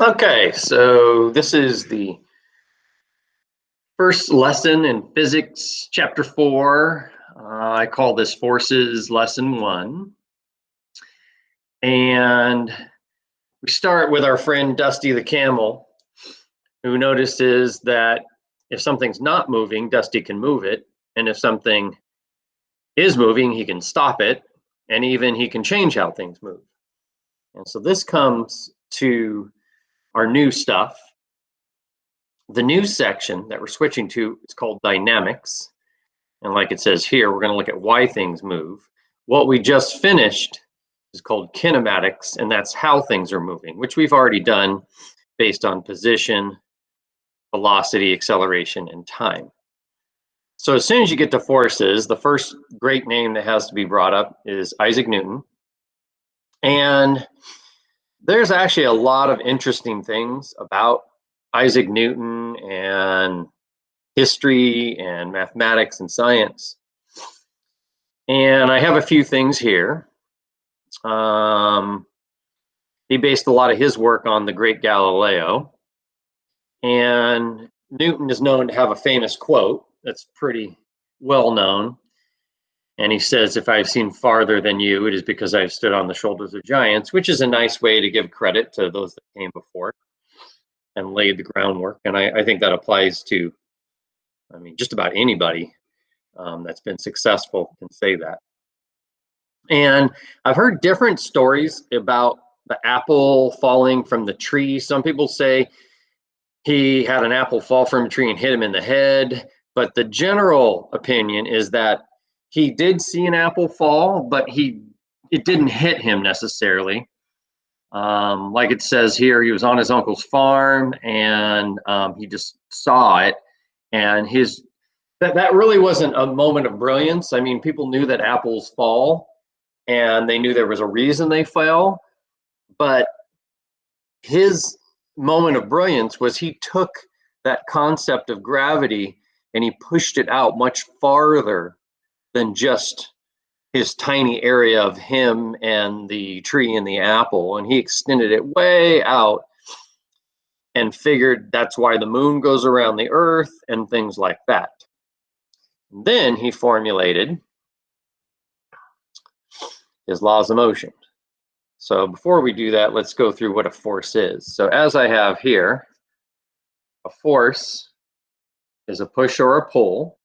Okay, so this is the first lesson in physics, chapter 4. I call this forces lesson 1. And we start with our friend Dusty the camel, who notices that if something's not moving, Dusty can move it. And if something is moving, he can stop it. And even he can change how things move. And so this comes to our new stuff. The new section that we're switching to is called dynamics. And like it says here, we're going to look at why things move. What we just finished is called kinematics, and that's how things are moving, which we've already done based on position, velocity, acceleration, and time. So as soon as you get to forces, the first great name that has to be brought up is Isaac Newton. And there's actually a lot of interesting things about Isaac Newton and history and mathematics and science. And I have a few things here. He based a lot of his work on the great Galileo. And Newton is known to have a famous quote that's pretty well known. And he says, "If I've seen farther than you, it is because I've stood on the shoulders of giants," which is a nice way to give credit to those that came before and laid the groundwork. And I think that applies to, just about anybody that's been successful can say that. And I've heard different stories about the apple falling from the tree. Some people say he had an apple fall from a tree and hit him in the head. But the general opinion is that he did see an apple fall, but it didn't hit him necessarily. Like it says here, he was on his uncle's farm and he just saw it. And that really wasn't a moment of brilliance. I mean, people knew that apples fall and they knew there was a reason they fell. But his moment of brilliance was he took that concept of gravity and he pushed it out much farther than just his tiny area of him and the tree and the apple. And he extended it way out and figured that's why the moon goes around the earth and things like that. And then he formulated his laws of motion. So before we do that, let's go through what a force is. So as I have here, a force is a push or a pull.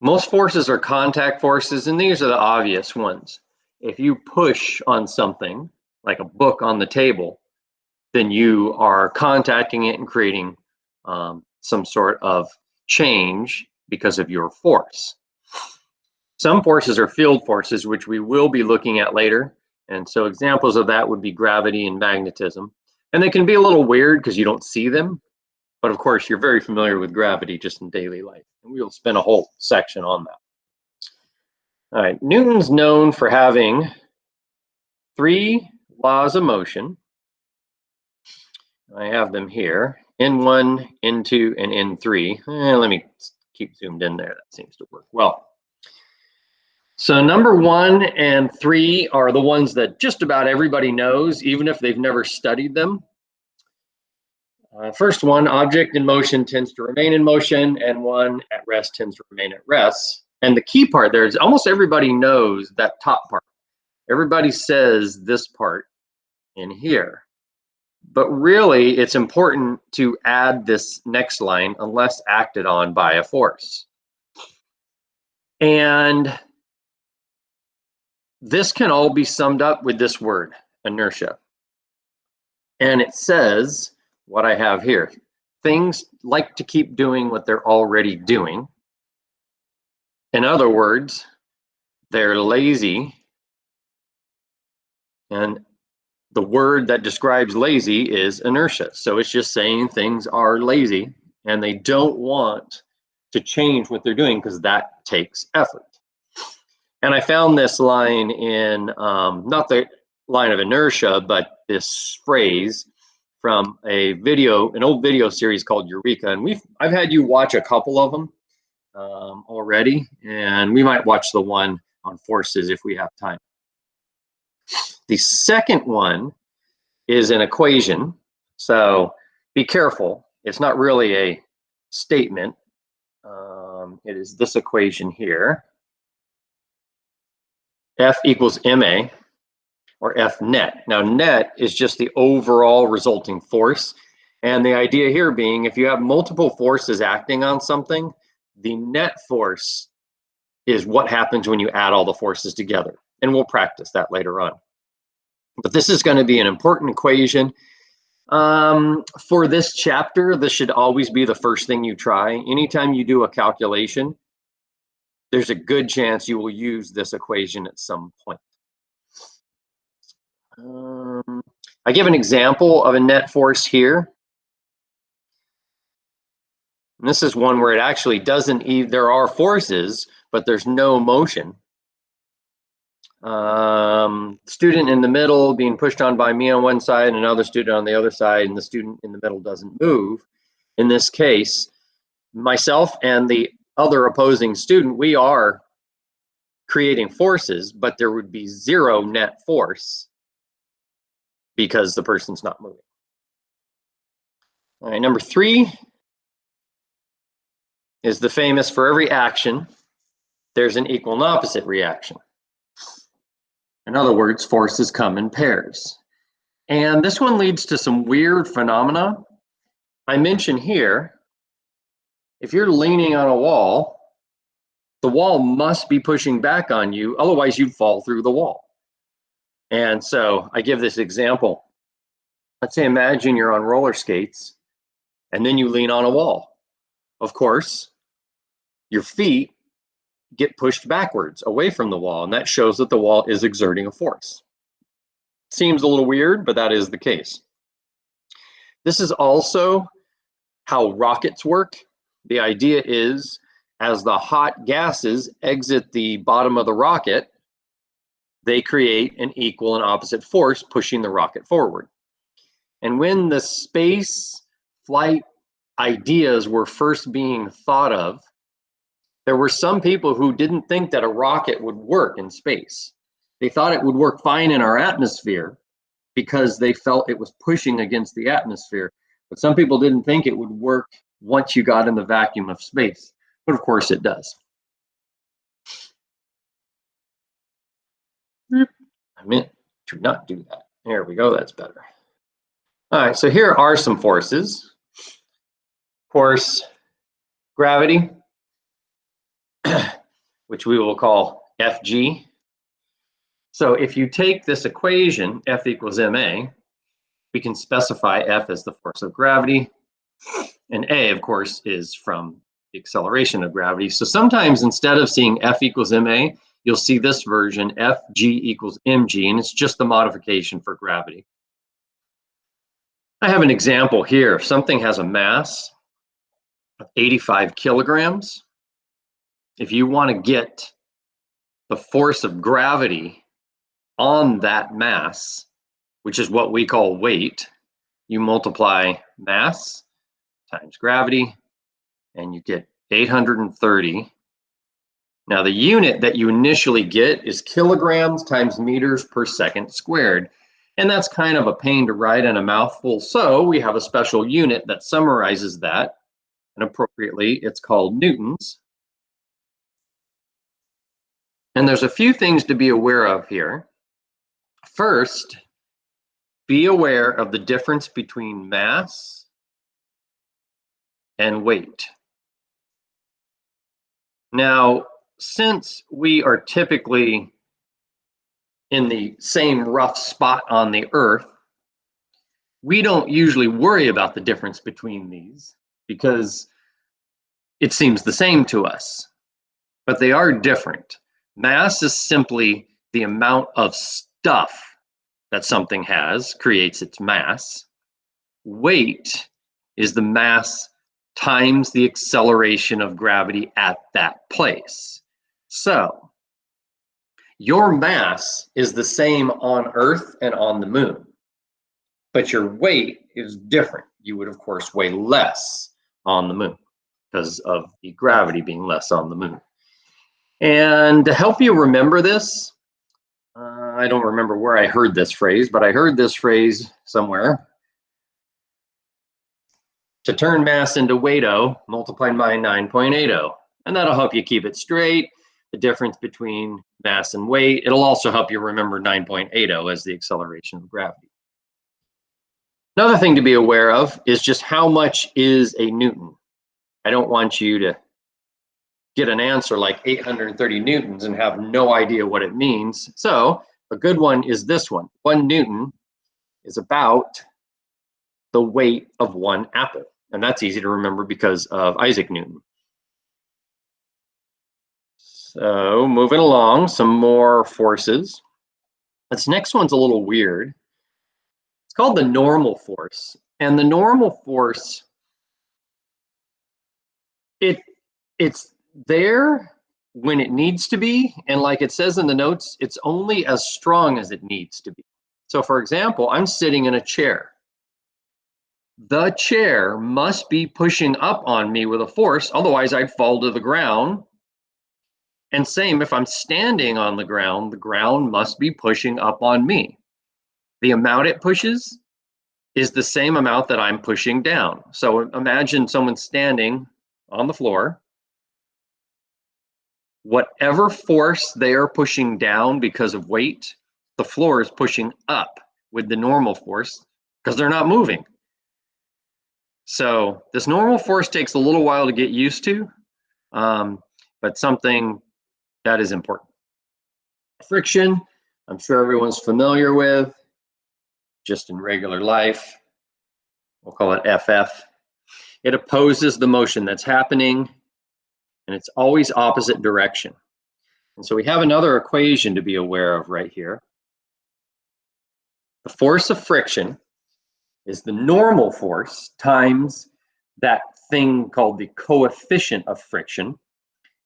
Most forces are contact forces, and these are the obvious ones. If you push on something, like a book on the table, then you are contacting it and creating some sort of change because of your force. Some forces are field forces, which we will be looking at later. And so examples of that would be gravity and magnetism. And they can be a little weird because you don't see them. But of course, you're very familiar with gravity just in daily life. And we'll spend a whole section on that. All right, Newton's known for having 3 laws of motion. I have them here, N1, N2, and N3. Let me keep zoomed in there. That seems to work well. So number 1 and 3 are the ones that just about everybody knows, even if they've never studied them. First one, object in motion tends to remain in motion, and one at rest tends to remain at rest. And the key part there is almost everybody knows that top part. Everybody says this part in here. But really, it's important to add this next line, unless acted on by a force. And this can all be summed up with this word, inertia. And it says what I have here. Things like to keep doing what they're already doing. In other words, they're lazy. And the word that describes lazy is inertia. So it's just saying things are lazy and they don't want to change what they're doing because that takes effort. And I found this line in, not the line of inertia, but this phrase from an old video series called Eureka. And I've had you watch a couple of them already, and we might watch the one on forces if we have time. The second one is an equation. So be careful. It's not really a statement. It is this equation here. F equals ma, or F net. Now net is just the overall resulting force. And the idea here being, if you have multiple forces acting on something, the net force is what happens when you add all the forces together. And we'll practice that later on. But this is going to be an important equation. For this chapter, this should always be the first thing you try. Anytime you do a calculation, there's a good chance you will use this equation at some point. I give an example of a net force here. And this is one where it actually doesn't even, there are forces, but there's no motion. Student in the middle being pushed on by me on one side and another student on the other side, and the student in the middle doesn't move. In this case, myself and the other opposing student, we are creating forces, but there would be zero net force because the person's not moving. All right, number 3 is the famous, for every action, there's an equal and opposite reaction. In other words, forces come in pairs. And this one leads to some weird phenomena. I mentioned here, if you're leaning on a wall, the wall must be pushing back on you, otherwise you'd fall through the wall. And so I give this example. Let's say, imagine you're on roller skates and then you lean on a wall. Of course, your feet get pushed backwards away from the wall, and that shows that the wall is exerting a force. Seems a little weird, but that is the case. This is also how rockets work. The idea is, as the hot gases exit the bottom of the rocket, they create an equal and opposite force pushing the rocket forward. And when the space flight ideas were first being thought of, there were some people who didn't think that a rocket would work in space. They thought it would work fine in our atmosphere because they felt it was pushing against the atmosphere. But some people didn't think it would work once you got in the vacuum of space. But of course it does. I meant to not do that. There we go, that's better. All right, so here are some forces. Of course, gravity, which we will call Fg. So if you take this equation, F equals ma, we can specify F as the force of gravity, and A, of course, is from the acceleration of gravity. So sometimes instead of seeing F equals ma, you'll see this version, Fg equals mg, and it's just a modification for gravity. I have an example here. If something has a mass of 85 kilograms, if you want to get the force of gravity on that mass, which is what we call weight, you multiply mass times gravity, and you get 830. Now the unit that you initially get is kilograms times meters per second squared. And that's kind of a pain to write in a mouthful. So we have a special unit that summarizes that. And appropriately, it's called newtons. And there's a few things to be aware of here. First, be aware of the difference between mass and weight. Now, since we are typically in the same rough spot on the Earth, we don't usually worry about the difference between these because it seems the same to us, but they are different. Mass is simply the amount of stuff that something has, creates its mass. Weight is the mass times the acceleration of gravity at that place. So, your mass is the same on Earth and on the moon, but your weight is different. You would, of course, weigh less on the moon because of the gravity being less on the moon. And to help you remember this, I don't remember where I heard this phrase, but I heard this phrase somewhere. To turn mass into weight-o, multiplied by 9.80. And that'll help you keep it straight, the difference between mass and weight. It'll also help you remember 9.80 as the acceleration of gravity. Another thing to be aware of is just how much is a Newton. I don't want you to get an answer like 830 Newtons and have no idea what it means. So a good one is this one. 1 Newton is about the weight of 1 apple. And that's easy to remember because of Isaac Newton. So moving along, some more forces. This next one's a little weird. It's called the normal force. And the normal force, it's there when it needs to be. And like it says in the notes, it's only as strong as it needs to be. So for example, I'm sitting in a chair. The chair must be pushing up on me with a force, otherwise I'd fall to the ground. And same, if I'm standing on the ground must be pushing up on me. The amount it pushes is the same amount that I'm pushing down. So imagine someone standing on the floor. Whatever force they are pushing down because of weight, the floor is pushing up with the normal force because they're not moving. So this normal force takes a little while to get used to, but something that is important. Friction, I'm sure everyone's familiar with, just in regular life. We'll call it FF. It opposes the motion that's happening, and it's always opposite direction. And so we have another equation to be aware of right here. The force of friction is the normal force times that thing called the coefficient of friction.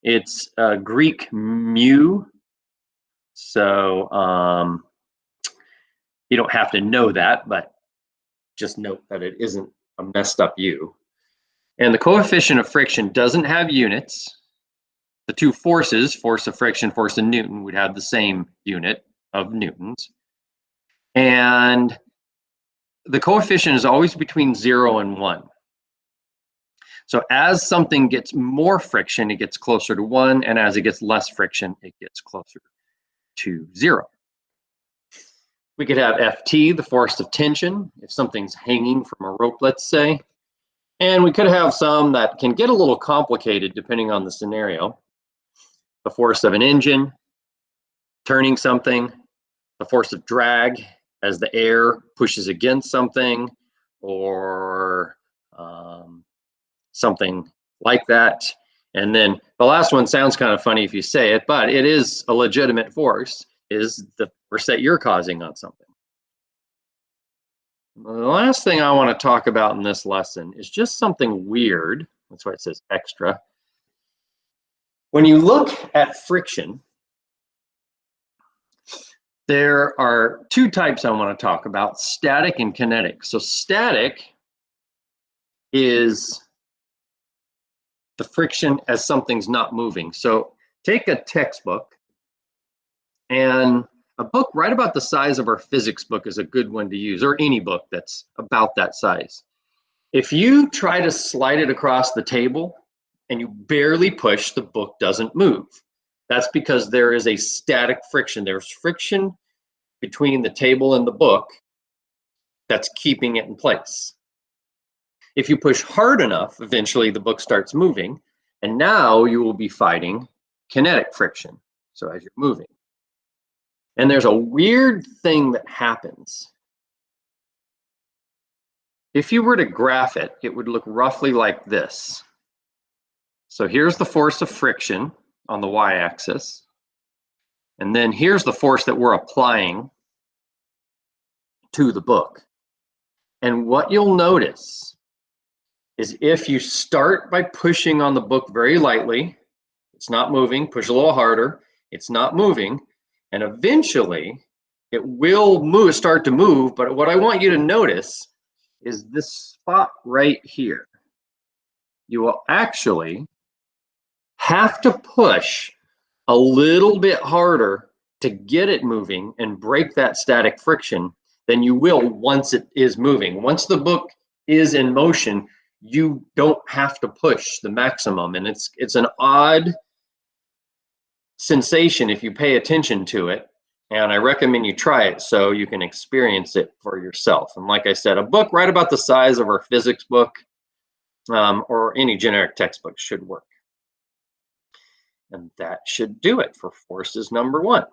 It's Greek mu. So you don't have to know that, but just note that it isn't a messed up U. And the coefficient of friction doesn't have units. The two forces, force of friction, force of Newton, would have the same unit of newtons. And the coefficient is always between 0 and 1. So as something gets more friction, it gets closer to 1, and as it gets less friction, it gets closer to 0. We could have Ft, the force of tension, if something's hanging from a rope, let's say. And we could have some that can get a little complicated depending on the scenario. The force of an engine, turning something, the force of drag as the air pushes against something, or something like that. And then the last one sounds kind of funny if you say it, but it is a legitimate force, is the force that you're causing on something. The last thing I want to talk about in this lesson is just something weird. That's why it says extra. When you look at friction, there are two types I want to talk about, static and kinetic. So static is the friction as something's not moving. So take a textbook, and a book right about the size of our physics book is a good one to use, or any book that's about that size. If you try to slide it across the table and you barely push, the book doesn't move. That's because there is a static friction. There's friction between the table and the book that's keeping it in place. If you push hard enough, eventually the book starts moving, and now you will be fighting kinetic friction, so as you're moving. And there's a weird thing that happens. If you were to graph it, it would look roughly like this. So here's the force of friction on the y-axis, and then here's the force that we're applying to the book. And what you'll notice is if you start by pushing on the book very lightly, it's not moving, push a little harder, it's not moving, and eventually it will move, start to move. But what I want you to notice is this spot right here. You will actually have to push a little bit harder to get it moving and break that static friction than you will once it is moving. Once the book is in motion, you don't have to push the maximum. And it's an odd sensation if you pay attention to it. And I recommend you try it so you can experience it for yourself. And like I said, a book right about the size of our physics book or any generic textbook should work. And that should do it for forces number 1.